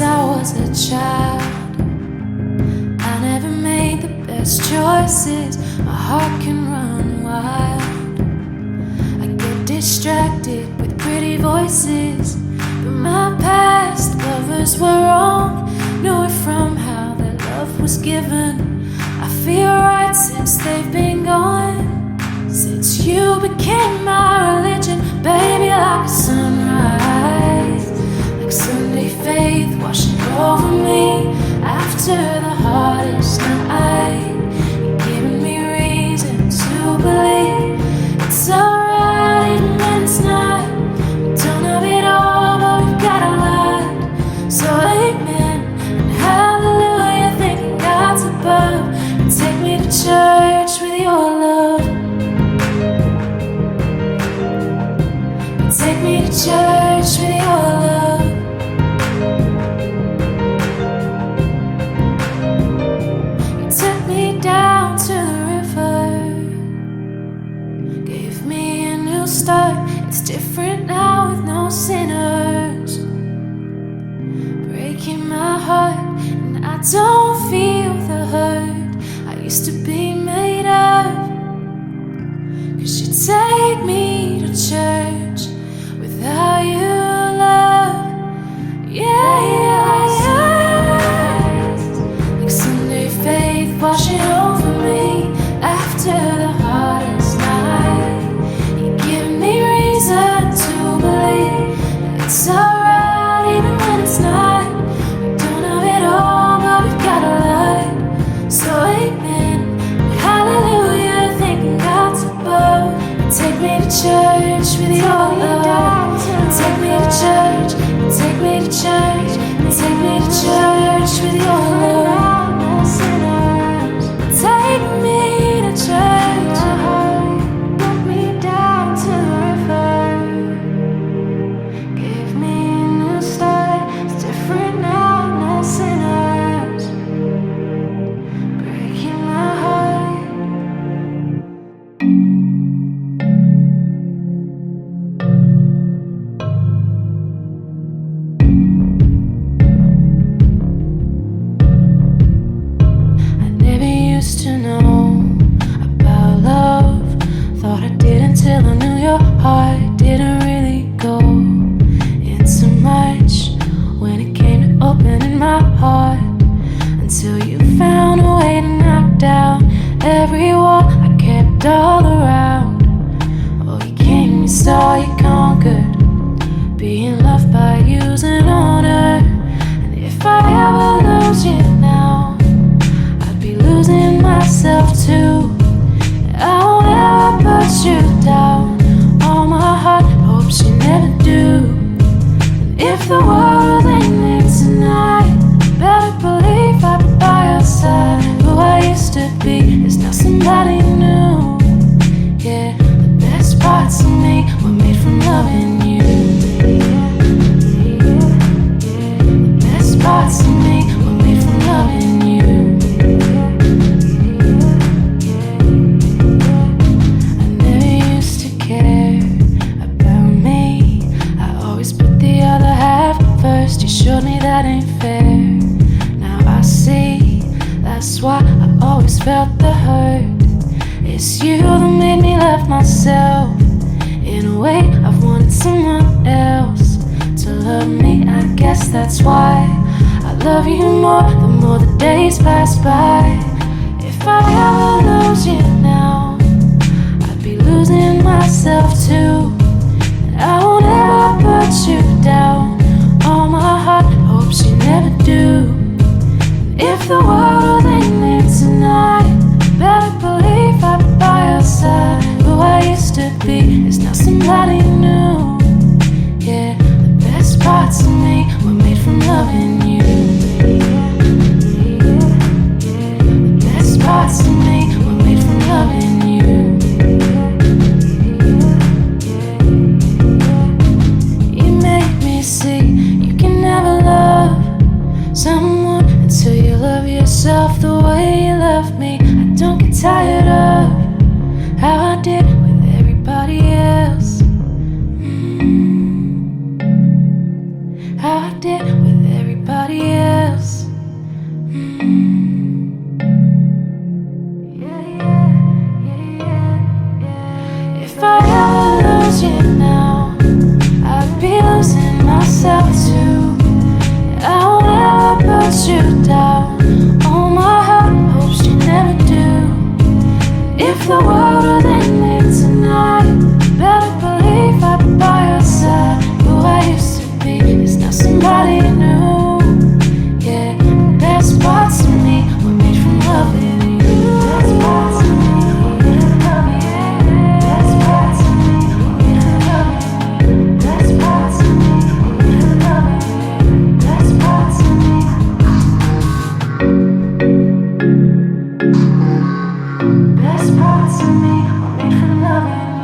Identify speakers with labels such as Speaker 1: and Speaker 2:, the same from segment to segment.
Speaker 1: Since I was a child, I never made the best choices. My heart can run wild. I get distracted with pretty voices, but my past lovers were wrong. Know it from how their love was given. I feel right since they've been gone. Since you became my religion, baby, like a sunrise, like Sunday faith washing over me after the hardest night. You're giving me reason to believe it's alright even when it's not. We don't have it all, but we've got a lot. So amen and hallelujah, thanking God's above. And take me to church with your love. Take me to church with your love. You took me down to the river, gave me a new start. It's different now with no sinners, breaking my heart, and I don't feel the hurt I used to be made of. 'Cause you take me to church without you, love, yeah, yeah, yeah. Like Sunday faith washing over me after the hardest night. You give me reason to believe that it's alright even when it's not. We don't have it all, but we've got a lot. So amen, hallelujah, thanking God's above. Take me to church with your love. Take me to church, take me to church, take me to church with your love. Take me to church, put me down to the river, give me a new start. It's different now, no sinners, breaking my heart. To know about love, thought I did until I knew your heart didn't really go into much when it came to opening my heart. Until you found a way to knock down every wall I kept all around. Oh, you came, you saw, you conquered, being loved by you's an honor. And if I ever lose you now, losing myself too. I won't ever put you down. All my heart hopes you never do. And if the world was ending tonight, better believe I'd be by your side. Who I used to be is now somebody new. Yeah, the best parts of me were made from loving you. The best parts of me were made from loving you. First you showed me that ain't fair. Now I see, that's why I always felt the hurt. It's you that made me love myself. In a way I've wanted someone else to love me. I guess that's why I love you more the more the days pass by. If I ever lose you now, I'd be losing myself too. And I won't ever put you down. All my heart hopes you never do. And if the world was ending tonight, better believe I'd be by your side. Who I used to be is now somebody new. Yeah, the best parts of me were made from loving you. The best parts of me were made from loving you. You make me see someone until you love yourself the way you love me. I don't get tired of how I did with everybody else. How I did with everybody everybody else. If I ever lose you now, I'd be losing myself too. I won't ever put you down. All my heart hopes you never do. If the world would end tonight, better believe I'd be by your side. Who I used to be is now somebody new. Yeah, the best parts of me were made from loving you. Best parts of me were made from loving you. Best parts of me were made from loving you. Best parts of me were made from loving you. Best parts of me. Best parts of me were made from loving you.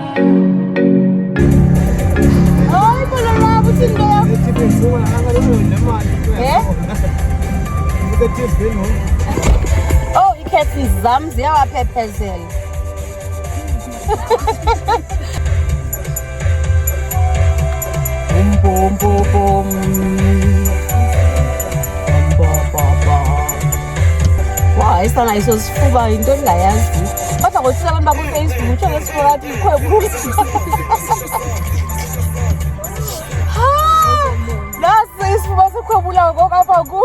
Speaker 2: Oh, ikhethi zami ziyawaphephezela. Bum bum bum. Wow, isona isosifuba into engayazi. Kodwa ngokuthi abantu baku-Facebook utsho ngesifuba athi ikhwebuza. Nasi isifuba sikhwebula ngokapha ku.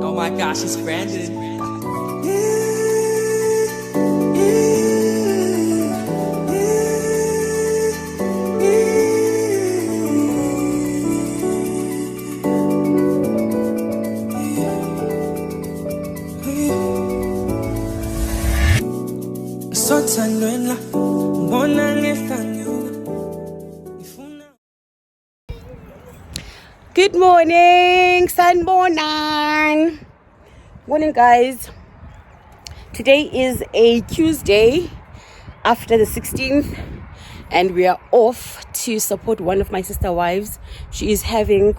Speaker 3: Oh my gosh, it's Brandon.
Speaker 2: Good morning, Sanborn. Morning, guys. Today is a Tuesday after the 16th, and we are off to support one of my sister wives. She is having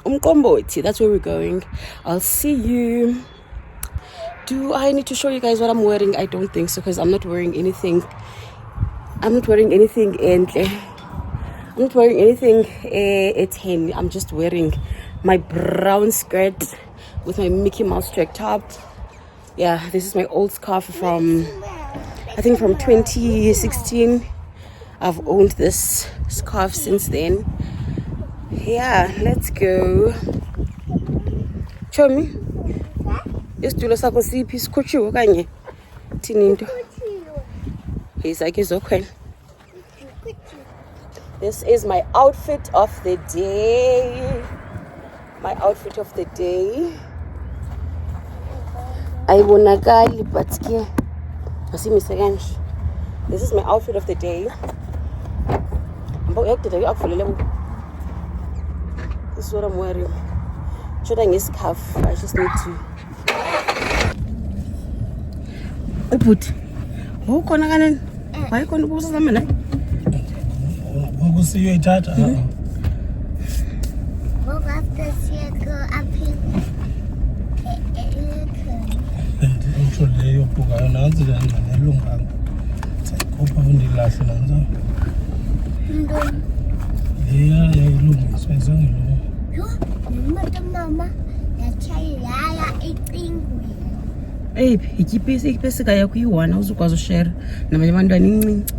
Speaker 2: uMgidi. That's where we're going. I'll see you. Do I need to show you guys what I'm wearing? I don't think so, because I'm not wearing anything. I'm not wearing anything I'm just wearing my brown skirt with my Mickey Mouse track top. Yeah, this is my old scarf from, I think, from 2016. I've owned this scarf since then. Yeah, let's go. Show me. Isitulo sakho siphi sikhutshiwe kanye thini into izake zokhwela. This is my outfit of the day. My outfit of the day. Ayibonakali but ke asimise kanje. This is my outfit of the day. This is what I'm wearing. Should I scarf? I just need to. Put. Who kona kanen? Why kona busa sama na?
Speaker 4: See you tata.
Speaker 2: Ikipesi kaya kuyiwana uzokwazi ushare nabanye abantwana incinci.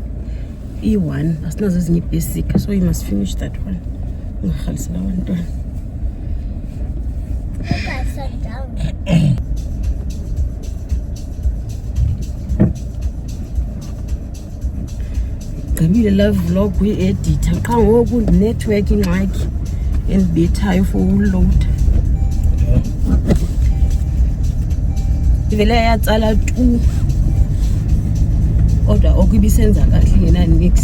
Speaker 2: E1 asinazo ezinye basic, so you must finish that one. Ungakhalisela abantwana. ndigqibile la vlog uyi-editha qha ngoku ndinethiwekhi ingxaki endibethayo for uload. Ivele yatsala tu kodwa oko ibisenza kahle ngenanix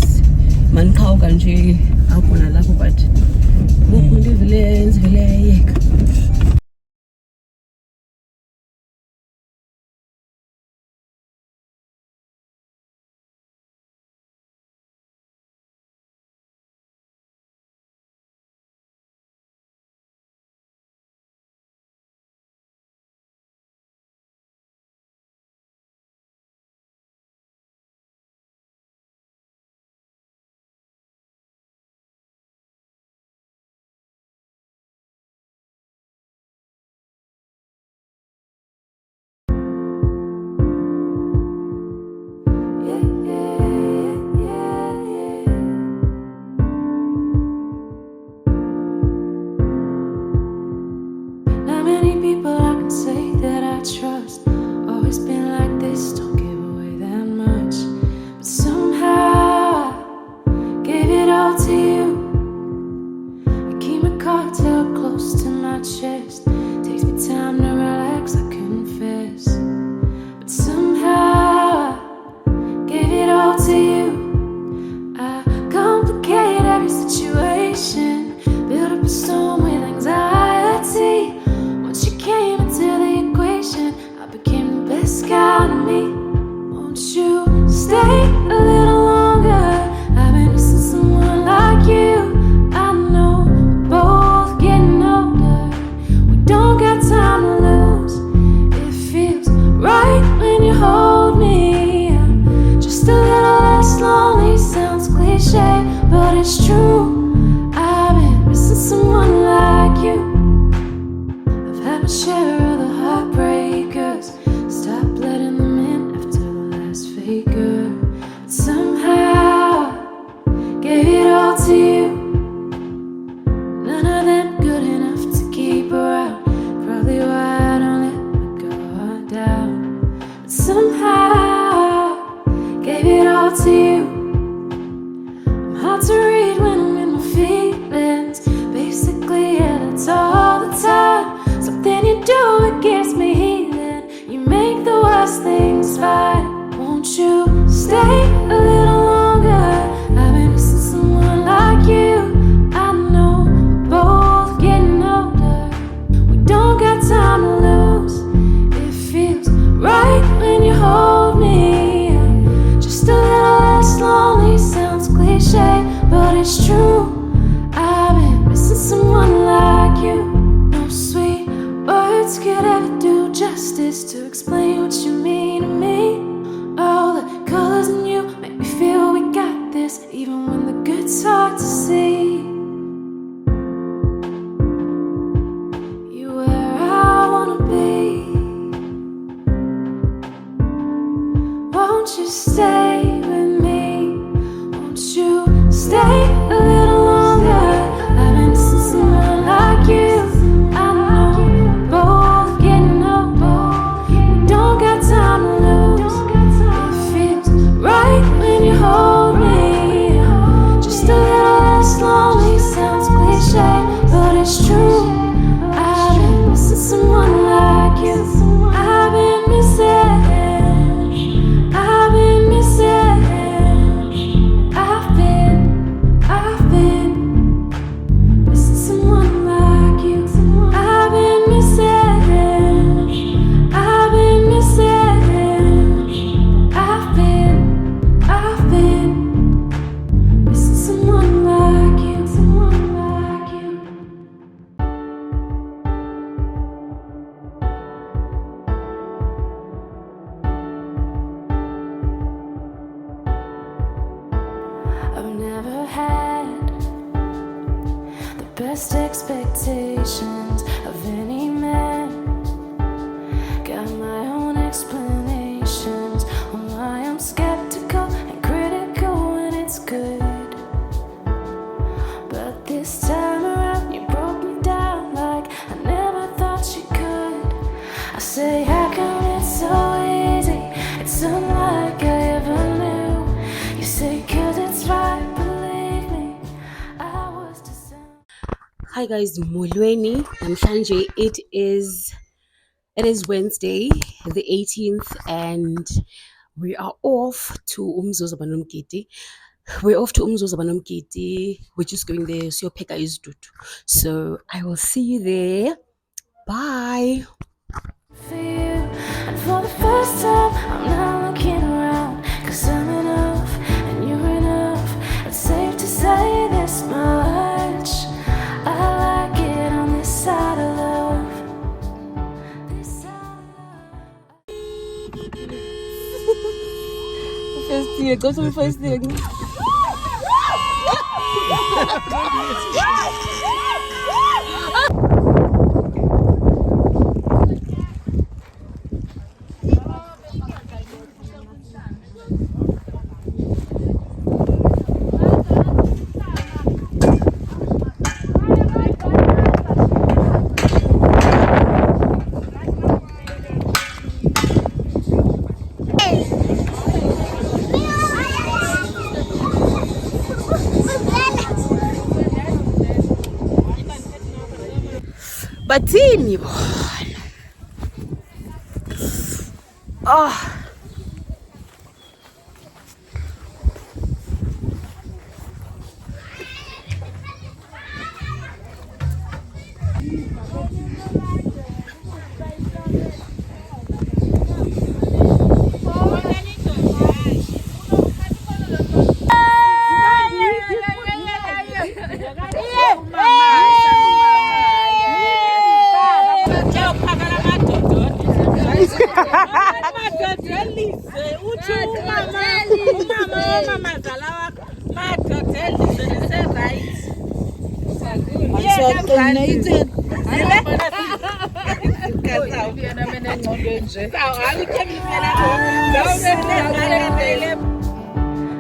Speaker 2: mandiqhawuka nje apho nalapho but ngoku ndivele yayeka.
Speaker 1: Not many people I can say that I trust. Always been like this, don't give away that much. But somehow I gave it all to you. I keep my cards held close to my chest. Takes me time to relax, I confess. But somehow I gave it all to you. I complicate every situation, build up a storm with anxiety. Once you came into the equation, I became the best kind of me. Won't you stay a little longer? I've been missing someone like you. I know we're both getting older. We don't got time to lose. It feels right when you hold me. I'm just a little less lonely. Sounds cliche, but it's true. I've been missing someone like you. I've had my share of the heartbreakers. Stop letting them in after the last faker. But somehow gave it all to you. None of them good enough to keep around. Probably why I don't let my guard down. But somehow gave it all to you. I'm hard to read when I'm in my feelings. Basically, yeah, that's all the time. Something you do, it gives me healing. You make the worst things fine. Won't you stay a little longer? I've been missing someone like you. I know we're both getting older. We don't got time to lose. It feels right when you hold me. Just a little less lonely. Sounds cliche, but it's true. I've been missing someone like you. No sweet words could ever do justice to explain what you mean to me. All the colors in you make me feel we got this, even when the good's hard to see. You where I wanna be. Won't you stay with me? Won't you stay a little longer? I've been missing someone like you. I know we're both getting older. We don't got time to lose. It feels right when you hold me. Just a little less lonely. Sounds cliche, but it's true. I've been missing someone like you. I've been missing. I've been missing. I've been missing someone like you. I've been missing. I've been missing. I've been missing someone like you. Someone like you. I've never had the best expectations of any man. Got my own explanations on why I'm skeptical and critical when it's good. But this time around you broke me down like I never thought you could. I say, how come it's so easy? It's unlike I ever knew. You say, 'cause it's right
Speaker 2: Hi guys, molweni. Namhlanje it is Wednesday, the 18th, and we are off to uMgidi. We're off to uMgidi. We're just going there. Siyopeka izidudu. So I will see you there. Bye.
Speaker 1: For you, and for the first time, I'm not looking around, 'cause I'm enough, and you're enough. It's safe to say this much. I like it on this side of love. This side of love.
Speaker 2: First thing, go to the first thing. Bathini bona. Oh.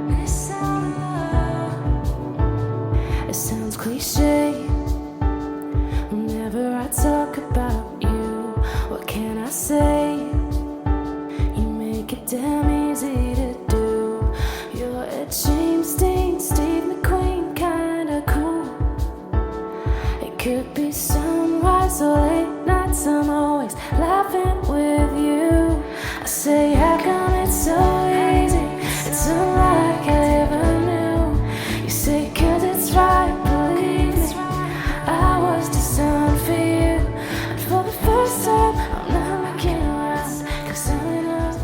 Speaker 1: This side of love. It sounds cliche. Whenever I talk about you, what can I say? You make it damn easy to do. You're a James Dean, Steve McQueen, kinda cool. It could be sunrise or late nights, I'm always laughing with you. I say, how come it's so easy? It's unlike I ever knew. You say, 'cause it's right, believe me, I was designed for you. And for the first time, I'm not looking around, 'cause I'm enough,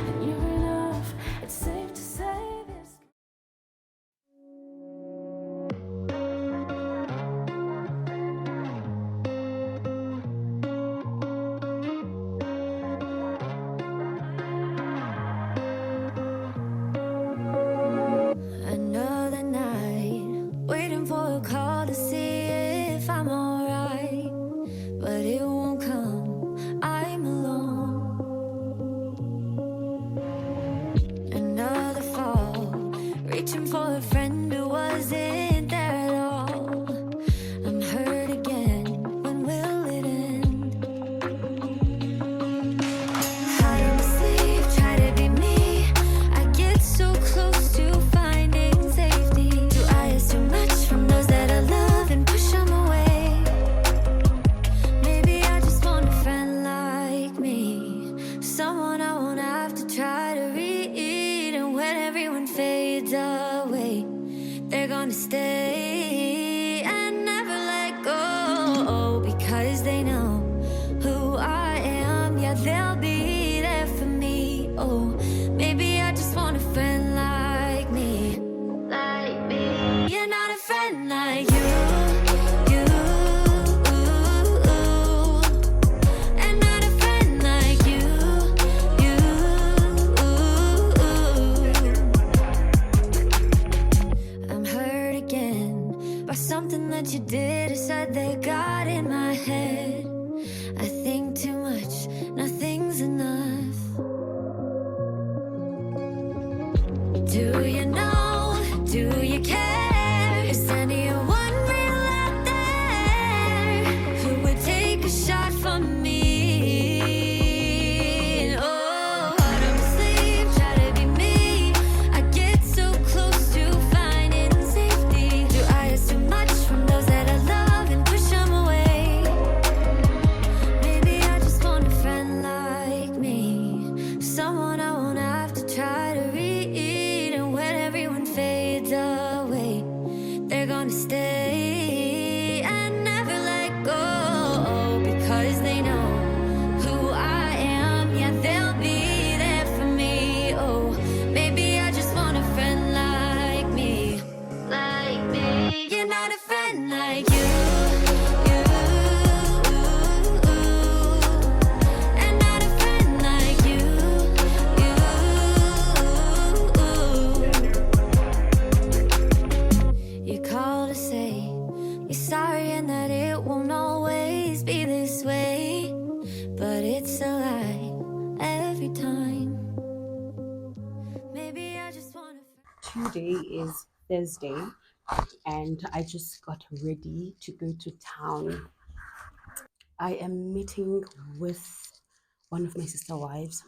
Speaker 1: and you're enough. It's safe to say this. Another night, waiting for a call to see if I'm alright, but it won't come, I'm alone. Another fall, reaching for a friend who wasn't there at all. I'm hurt again, when will it end? Hide in my sleep, try to be me. I get so close to finding safety. Do I ask too much from those that I love and push them away? Maybe I just want a friend like me, someone I won't have to try to read. And when everyone fades away, they're gonna stay and never let go, because they know who I am. Yeah, they'll be there for me. Oh, maybe I just want a friend like me, like me. You're not a friend like you, and not a friend like you. I'm hurt again, it's a lie every time. Maybe I just wanna.
Speaker 2: Today is Thursday, and I just got ready to go to town. I am meeting with one of my sister wives.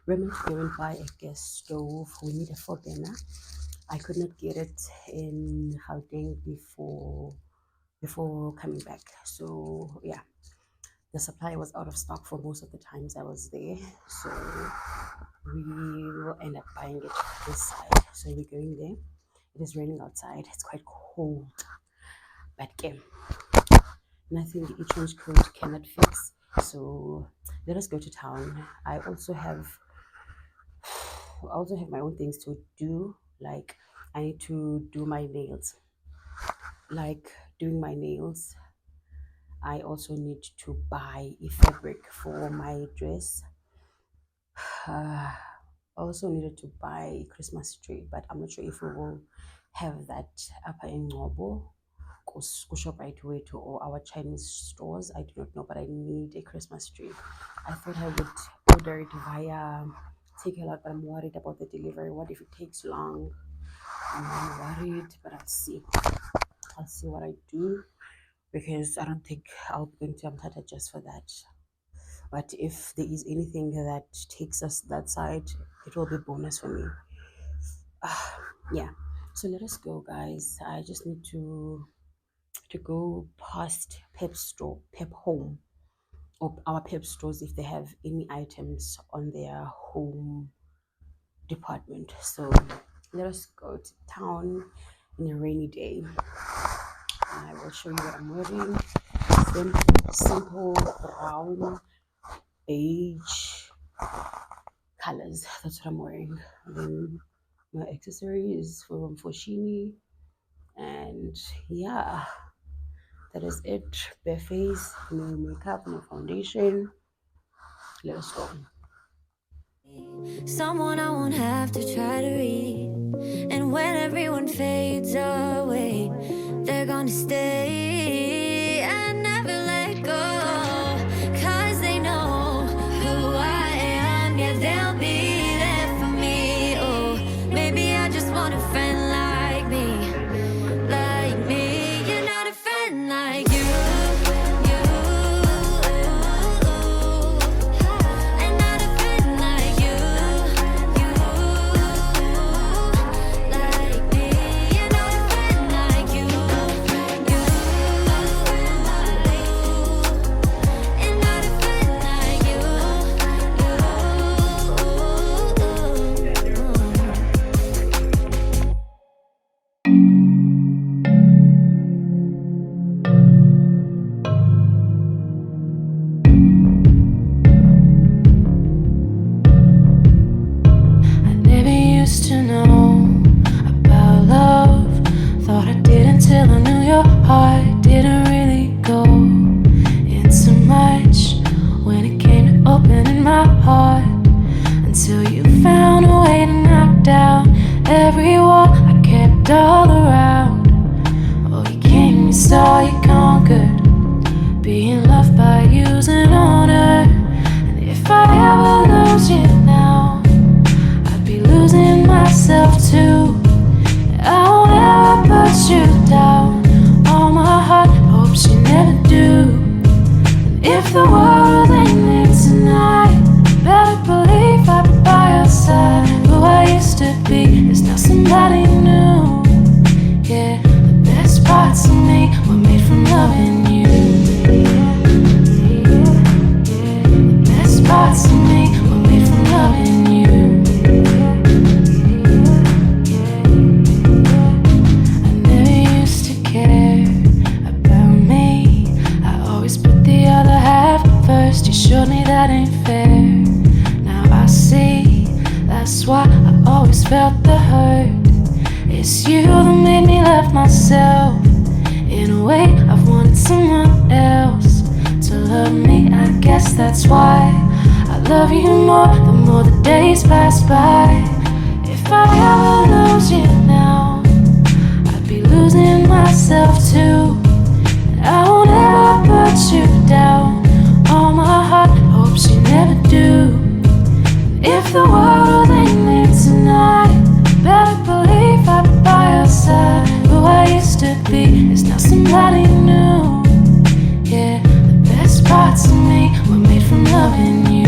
Speaker 2: We're meant to go and buy a gas stove. We need a 4 burner. I could not get it in Gauteng before coming back. So yeah, the supply was out of stock for most of the times I was there. So we will end up buying it this side. So we're going there. It is raining outside. It's quite cold. But nothing the e-trench coat cannot fix. So let us go to town. I also have my own things to do. Like I need to do my nails. Like doing my nails, I also need to buy a fabric for my dress. I also needed to buy a Christmas tree, but I'm not sure if we will have that up in NGUWO, ShopRite or our Chinese stores. I do not know, but I need a Christmas tree. I thought I would order it via Take a Lot, but I'm worried about the delivery. What if it takes long? I'm worried, but I'll see. I'll see what I do, because I don't think I'll be going to Amtata just for that. But if there is anything that takes us that side, it will be bonus for me. Yeah, so let us go, guys. I just need to go past Pep Home, or our Pep stores, if they have any items on their home department. So let us go to town in a rainy day. I will show you what I'm wearing. Simple brown, beige colors. That's what I'm wearing. Then my accessory is from Foschini, and yeah, that is it. Bare face, no makeup, no foundation. Let us go.
Speaker 1: Someone I won't have to try to read. And when everyone fades away, they're gonna stay and never let go. 'Cause they know who I am, yeah, they'll be there for me. Oh, maybe I just want a friend like me. You're not a friend like you. To know about love, thought I did until I knew your heart didn't really go into much when it came to opening my heart, until you found a way to knock down every wall I kept all around. Oh, you came, you saw, you conquered, being loved by you's an honor. And if I ever lose you now, losing myself too. I won't ever put you down. All my heart hopes you never do. And if the world was ending tonight, better believe I'd be by your side. Who I used to be is now somebody new. Yeah, the best parts of me were made from loving you. The best parts of me were made from loving you. You showed me that ain't fair. Now I see, that's why I always felt the hurt. It's you that made me love myself. In a way, I've wanted someone else to love me. I guess that's why I love you more the more the days pass by. If I ever lose you now, I'd be losing myself too. And I won't ever put you down. all my heart hopes you never do. If the world ended tonight, better believe I'd be by your side. Who I used to be is now somebody new. Yeah, the best parts of me were made from loving you.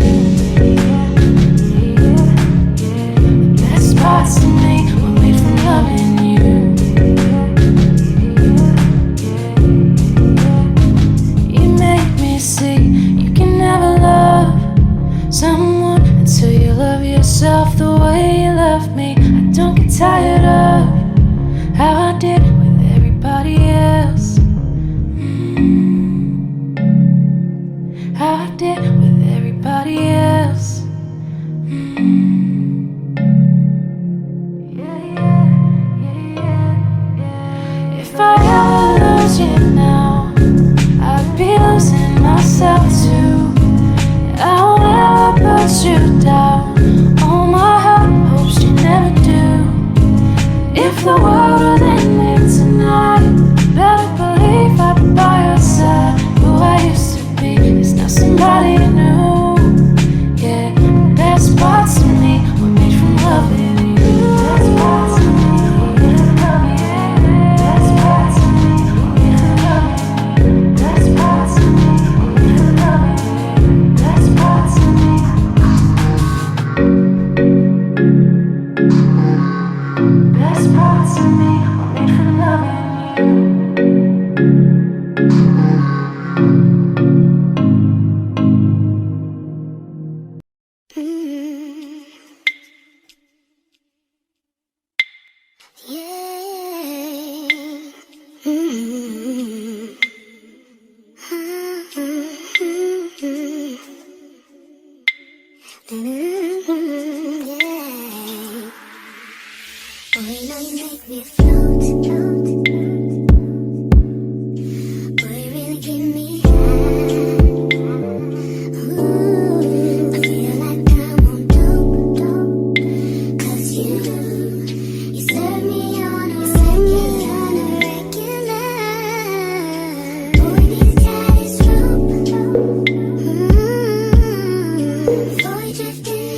Speaker 1: The best parts of me were made from loving you. You make me see you can never love someone until you love yourself the way you love me. I don't get tired of how I did with everybody else. How I did with everybody else. If I ever lose you now, I'd be losing myself too. I won't ever put you down. All my heart hopes you never do. If the world would end tonight, better believe I'd be by your side. Who I used to be is now somebody new. Yeah, the best parts of me were made from loving you. Best parts of me were made from loving you. Best parts of me were made from loving you. Best parts of me were made from loving you. Best parts of me. Best parts of me were made from loving you.
Speaker 4: Drifting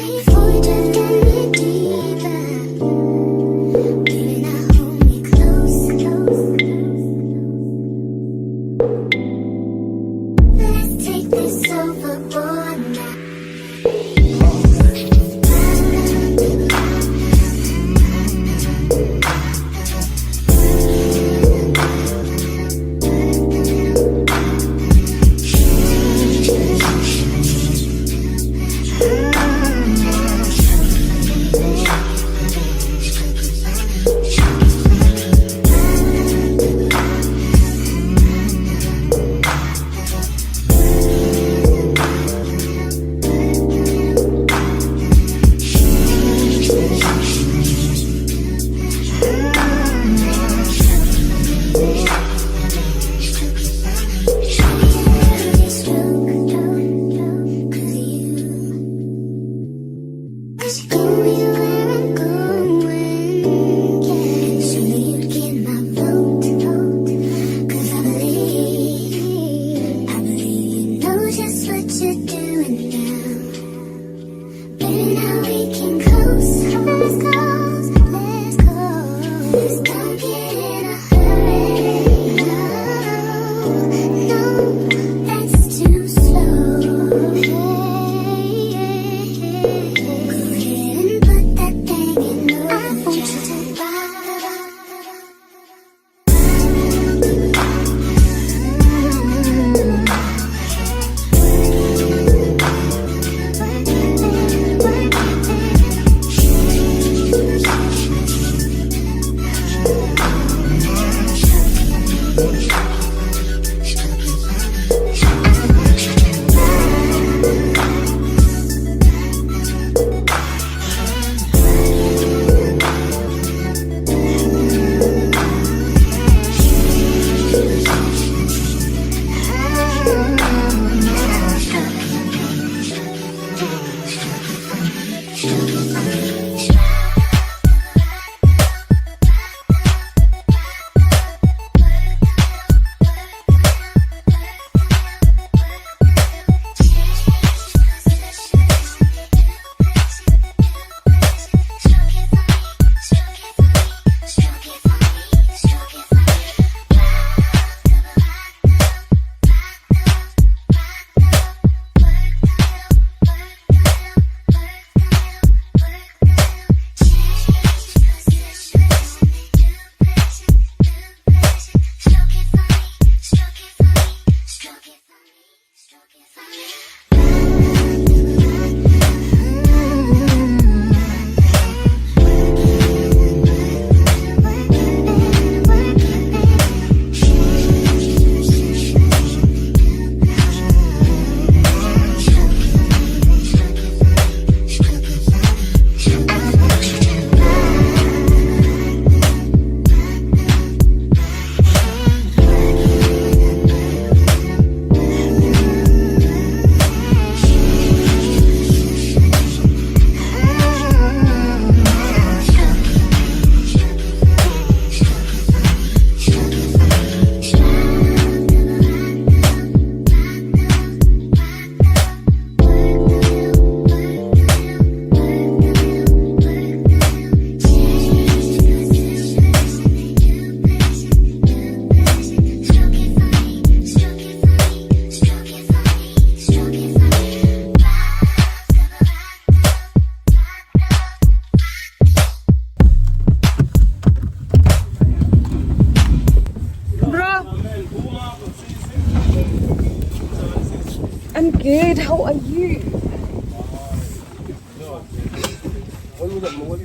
Speaker 2: Unboxing!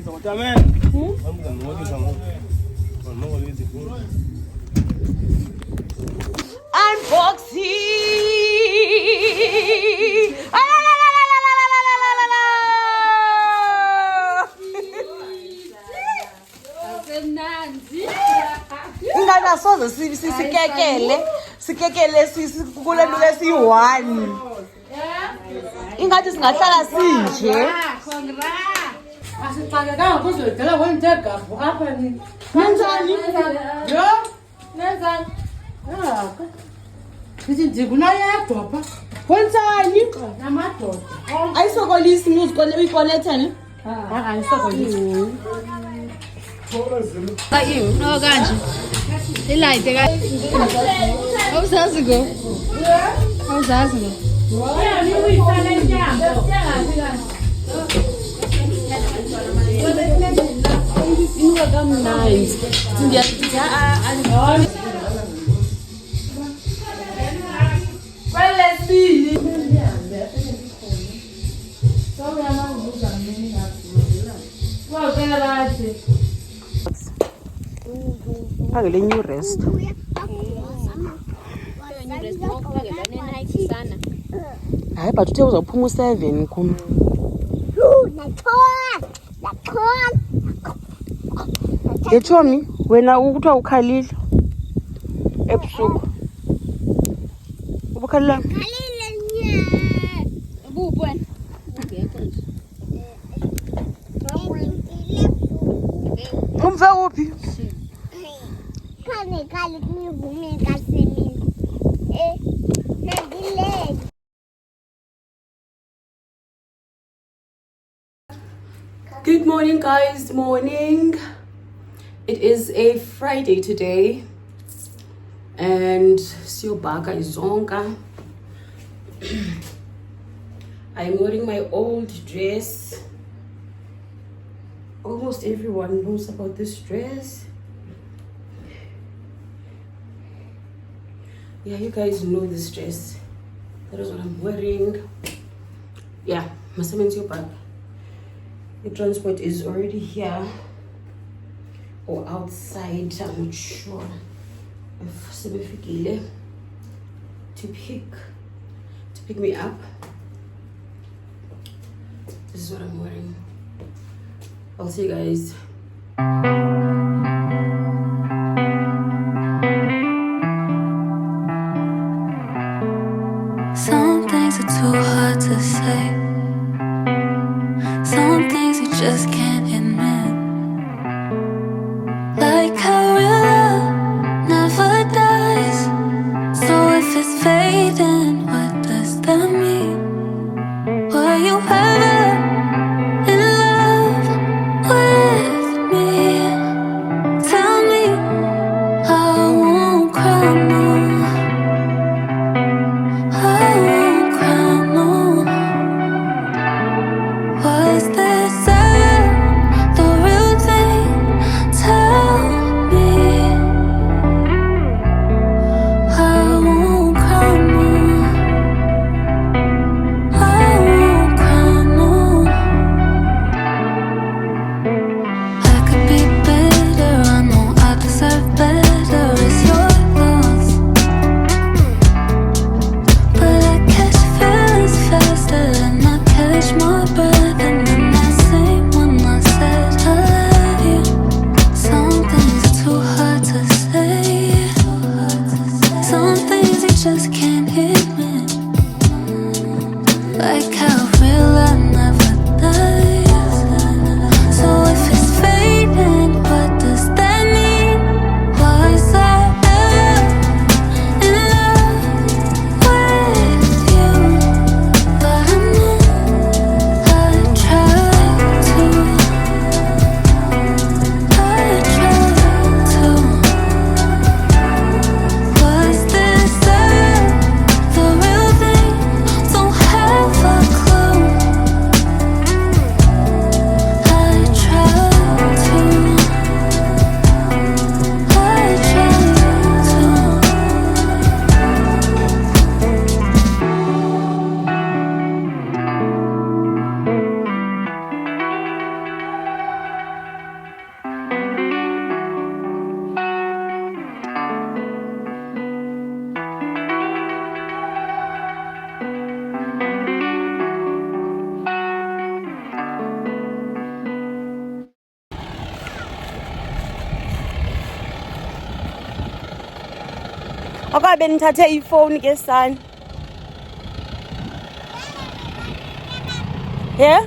Speaker 2: Ah, la, la, la, la, la, la, la, la, la, la, la. Ingane asoze sikekele kule nto lesiyi-1 ingathi singahlala sinje.
Speaker 4: Asixakekanga kuzodala kwentegabhu apha nini.
Speaker 2: Nenzani?
Speaker 4: Yho, nenzani? Ndithi ndikunayedwa pha.
Speaker 2: Wenzani?
Speaker 4: Namadoda.
Speaker 2: Ayisokolisi uyikonetha ne?
Speaker 4: Ayisokolisi.
Speaker 5: No kanje. Ilayite ka. Awuzazi go. Awuzazi go.
Speaker 4: Wena ni uyifana inyama.
Speaker 2: Inuka kamnandi. Kwelesini. Phakele new rest. Hayi but uthe uzawuphuma u7 kum. Yetshomi wena ukuthiwa ukhalile ebusuku. Ubukhalila?
Speaker 5: Bubu wena.
Speaker 2: Umve uphi? Good morning, guys. Morning. It is a Friday today, and Siobaka is zonka. I'm wearing my old dress. Almost everyone knows about this dress. Yeah, you guys know this dress. That is what I'm wearing. Yeah, Masamen Siobaka. The transport is already here or outside. I'm not sure if Sebefikile to pick me up. This is what I'm wearing. I'll see you guys.
Speaker 1: Some things are too hard to say. Some things you just can't admit. Like how real love never dies. So if it's fading, what does that mean? Were you ever in love with me?
Speaker 2: akabe nithathe ifoni ke son. Yeah?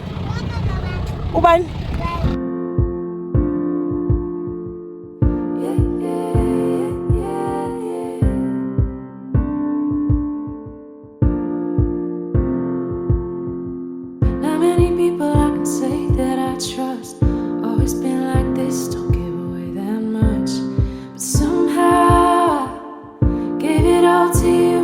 Speaker 2: Ubani?
Speaker 1: Not many people I can say that I trust. Always been like this, don't give away that much. But somehow I gave it all to you.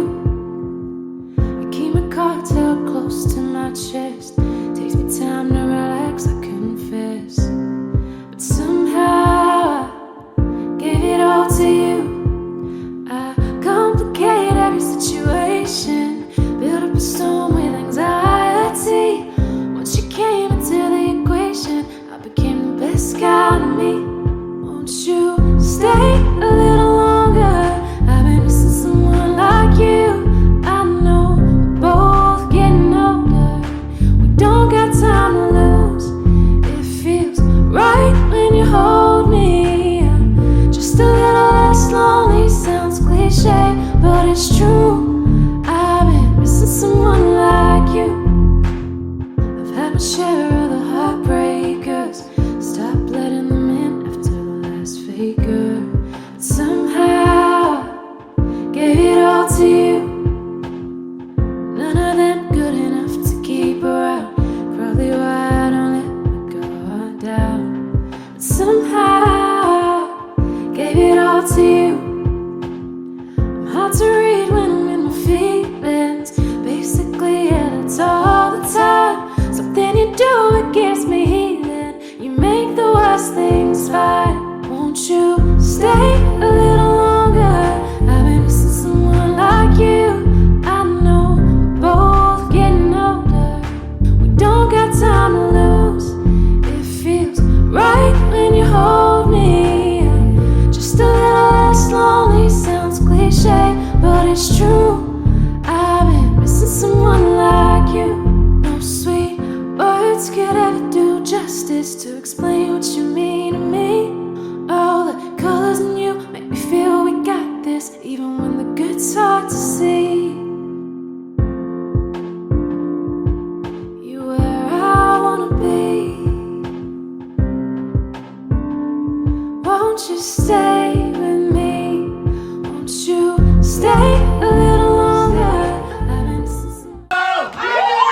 Speaker 1: I keep my cards held close to my chest. Takes me time to relax, I confess. But somehow I gave it all to you. I complicate every situation, build up a storm with anxiety. Once you came into the equation, I became the best kind of me. Won't you stay a little longer? I've been missing someone like you. I know we're both getting older. We don't got time to lose. It feels right when you hold me. I'm just a little less lonely. Sounds cliche, but it's true. I've been missing someone like you. I've had my share of the heartbreakers. Stop letting them in after the last faker. But somehow gave it all to you. None of them good enough to keep around. Probably why I don't let my guard down. But somehow gave it all to you. I'm hard to read when I'm in my feelings. Basically, yeah, that's all the time. Something you do, it gives me healing. You make the worst things fine. Won't you stay a little longer? I've been missing someone like you. I know we're both getting older. We don't got time to lose. It feels right when you hold me. Just a little less lonely. Sounds cliche, but it's true. I've been missing someone like you. No sweet words could ever do justice to explain what you mean to me. All the colors in you make me feel we got this, even when the good's hard to see. You where I wanna be. Won't you stay with me? Won't you stay a little longer? I've been missing someone.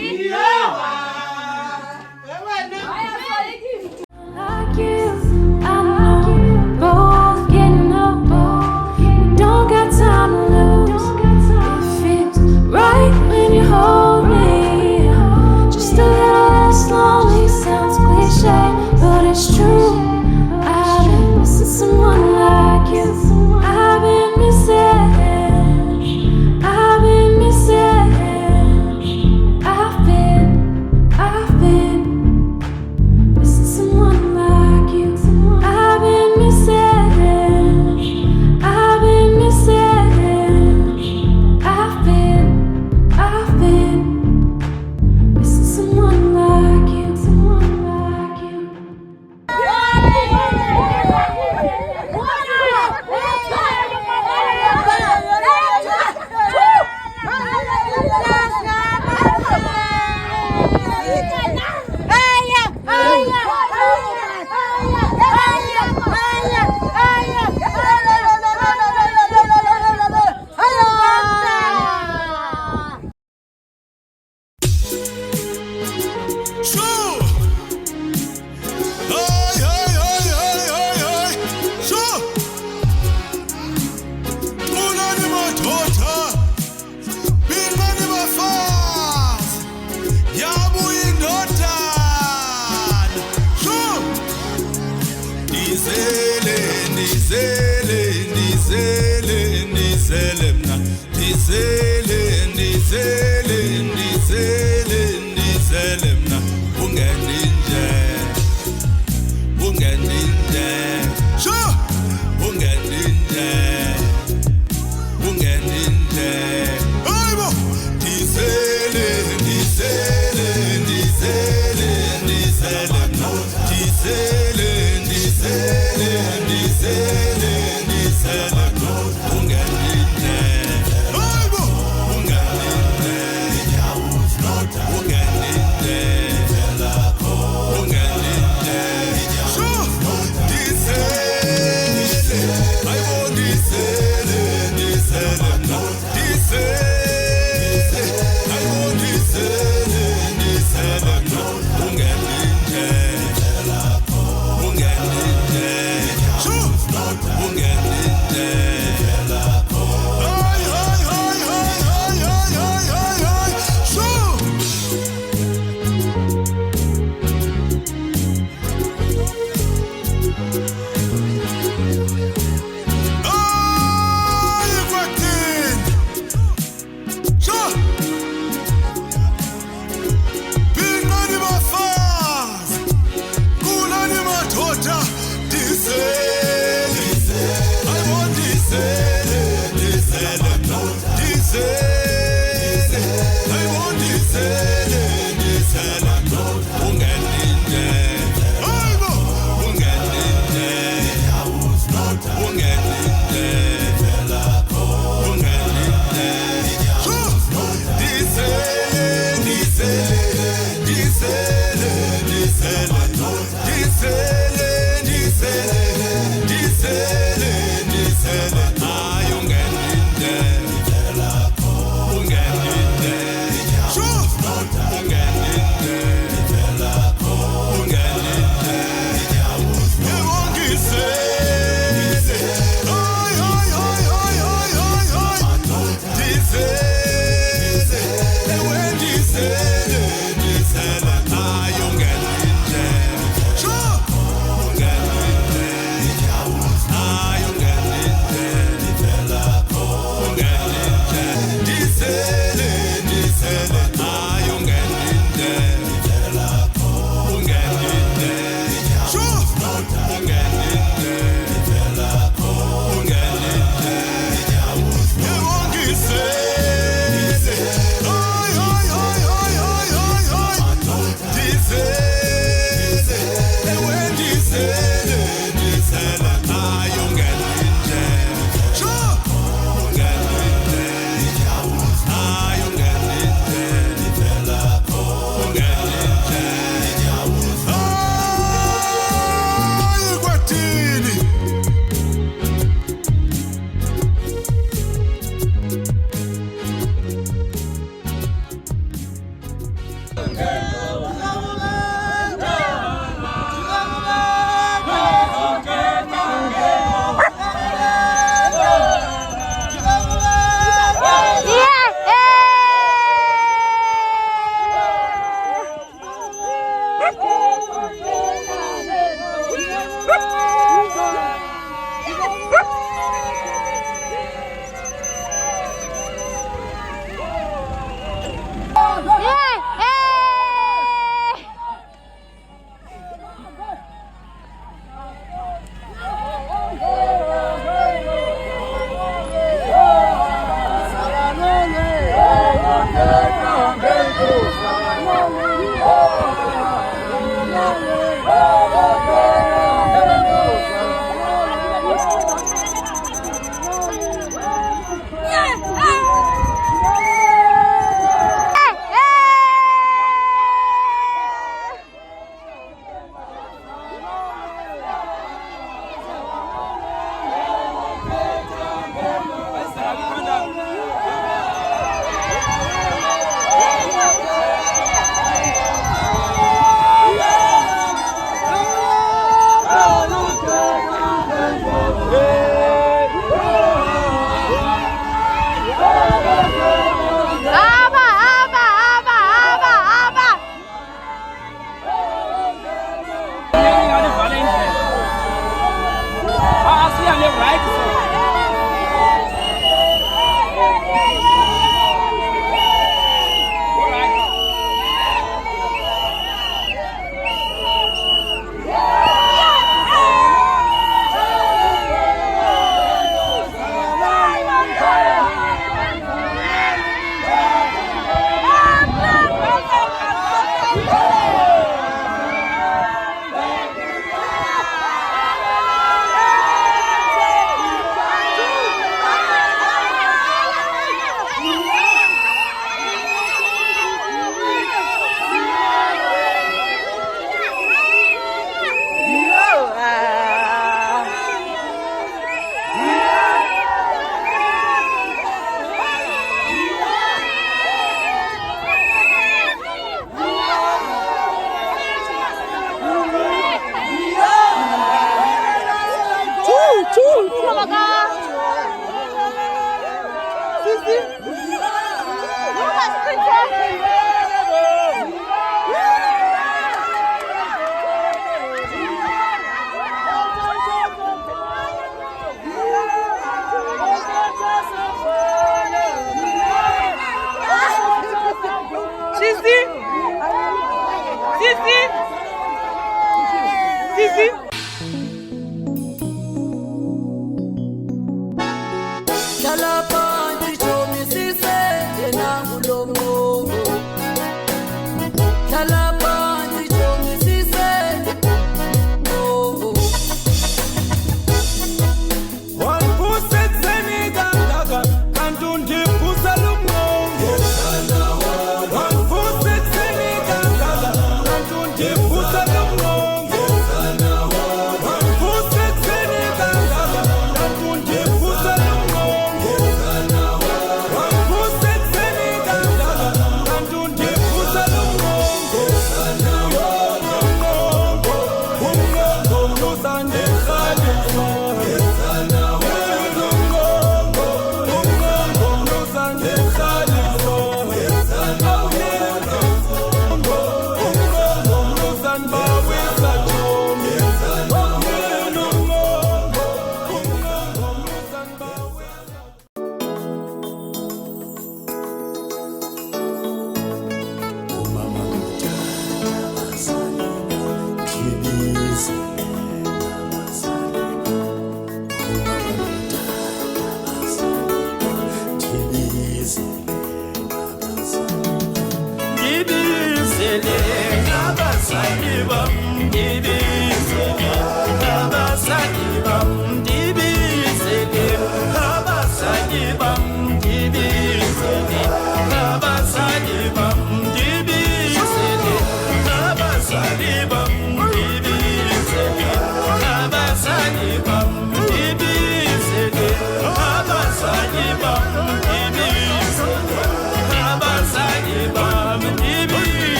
Speaker 1: Like you, I know we're both getting old. We don't got time to lose. It feels right when you hold me. Just a little less lonely sounds cliche, but it's true. I've been missing someone like you. I've been missing. I've been missing. I've been missing someone like you. I've been missing. I've been missing. I've been missing someone like you. Someone like you.
Speaker 6: Ungeninde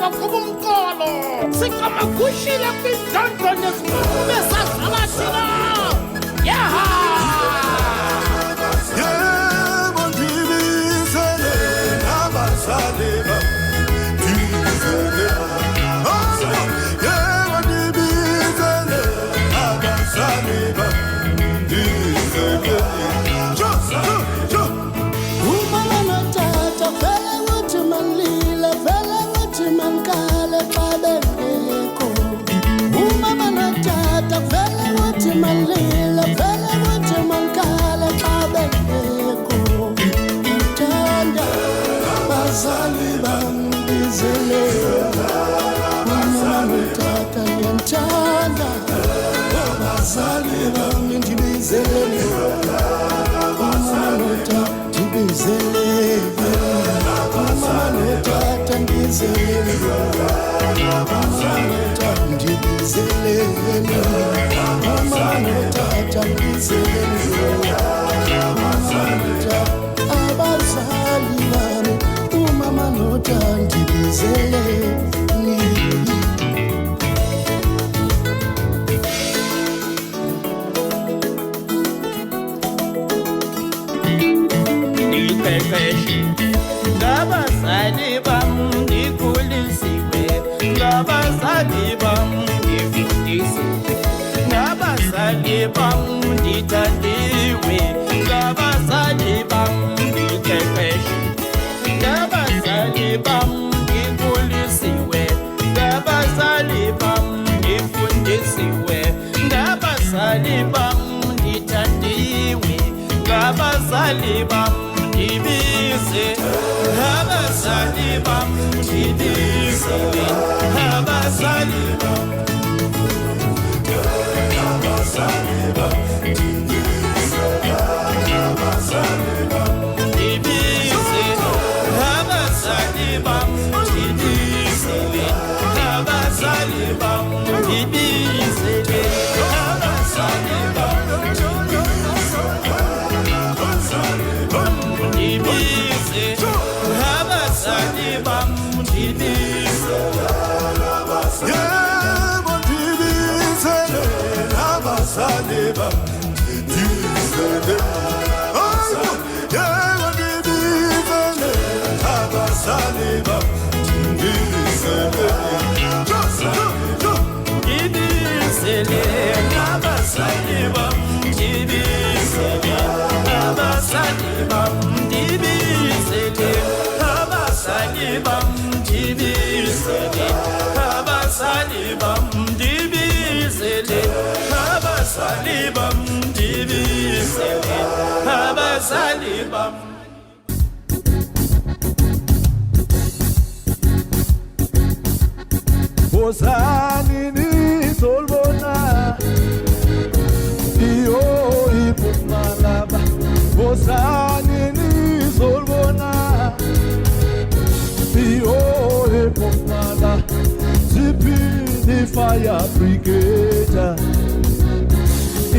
Speaker 6: kubumkolo sikamagushile kwidonto nesikhulume sazalathina yaha yebo ndibizele abazali bami ndibizele yebo ndibizele abazali bami ndibizele Xhosa umama tata vele uthi manlila vele uthi mankale xa bengekho umama tata vele uthi manlila vele uthi mankale xa bengekho uthanda abazali bami ndibizele umama tata ndiyathanda abazali bami ndibizele abazali bami umama notata ngabazali bami ndikhulisiwe ngabazali bami ndifundisiwe ngabazali bami ndithandiwe ngabazali bami ndiqeqeshe ngabazali bami ndikhulisiwe ngabazali bami ndifundisiwe ngabazali bami ndithandiwe ngabazali bami ndibize abazali bami ndibize abazali bami abazali bami ndibize abazali bami ndibize abazali bami ndibize abazali bami ndibize abazali bami ndibize abazali bami ndibize yebo ndibize abazali bami ndibize yebo ndibize abazali bami ndibize ndibizele abazali bami ndibizele abazali bami ndibizele abazali bami ndibizele abazali bami ndibizele abazali bami ndibizele abazali bami Bozani nizolbona iyo ipumalaba Bozani nizolbona iyo ipumala Zipini fire brigade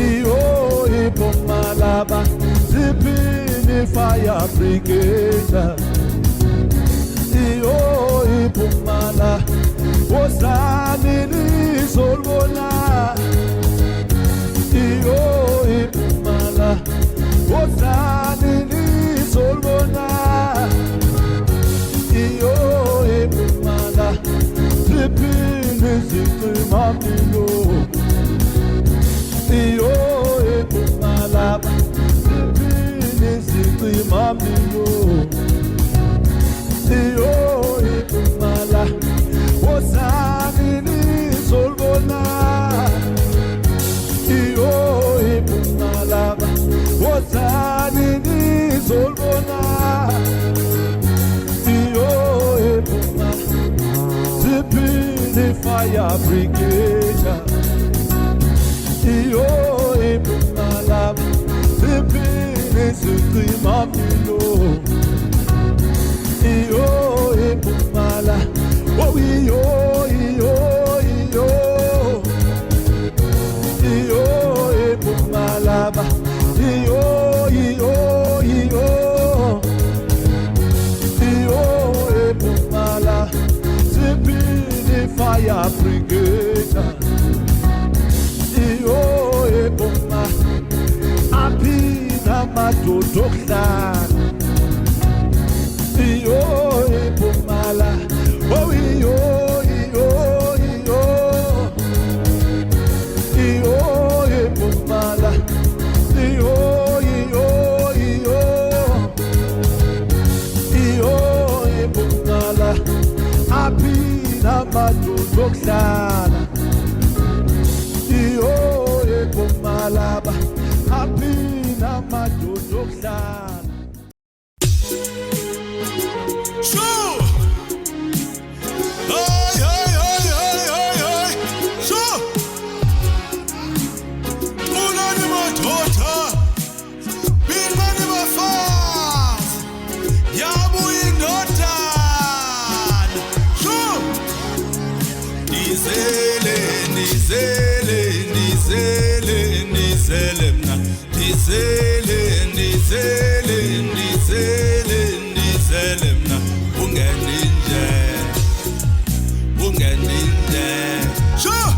Speaker 6: iyo ipumalaba Zipini fire brigade iyo ipumala Bozani nizolbona iyo ipumala Bozani nizolbona iyo ipumala Zipini ziqimamilo iyo ipumala Zipini ziqimamilo iyo ipumala Bozani nizolbona iyo ipumala Bozani nizolbona iyo ipumala Zipini fire brigade iyo ipumala Zipini ziqimamilo iyo ipumala Oh iyo iyo iyo iyo ipumalaba iyo iyo iyo iyo ipumala Zipi amadoda okuhlala iyo ephumala oh iyo iyo iyo iyo ephumala iyo iyo iyo iyo ephumala aphina amadoda okuhlala iyo ephumala aphina amadoda okuhlala.
Speaker 7: Sure. Hey, hey, hey, hey, hey, hey. Sure. Unani madoda, binani bafazi, yabuya indodana. Sure. Nizele, nizele, nizele, nizele mna. Nizele, nizele, nizele, nizele mna. Ungeninde, ungeninde. Sure.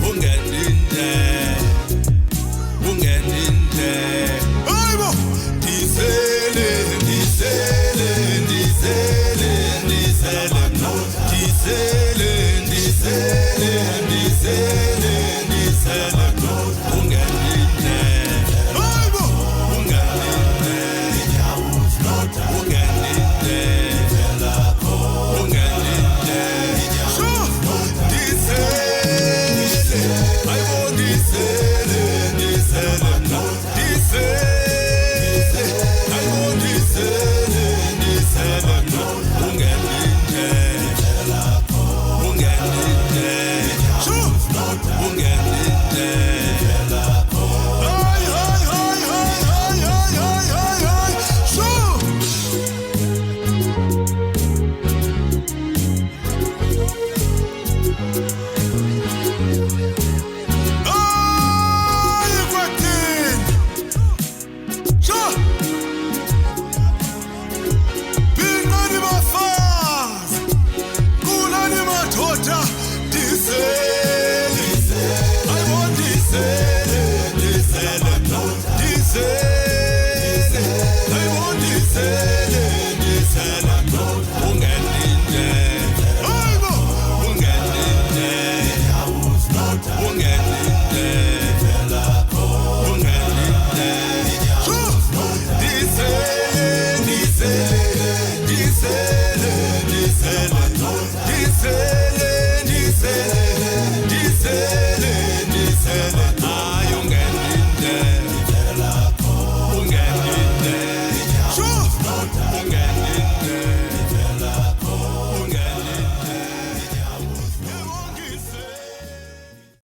Speaker 7: Ungeninde, ungeninde. Aybo. Nizele, nizele, nizele, nizele mna. Nizele, nizele, nizele, nizele mna. Ungeninde. Aybo. Ungeninde. Ungeninde. Ungeninde. Sure. Nizele. Aybo nizele, nizele mna. Nizele. Aybo nizele, nizele mna. Ungeninde. Ungeninde. Sure. Ungeninde. Ay, ay, ay, ay, ay, ay, ay, ay, ay. Sure. Ay, fucking. Sure. Binani bafazi, kulani madoda. Dizele, I want dizele, dizele, dizele, I want dizele, dizele, ungeninde, aybo, ungeninde, ungeninde.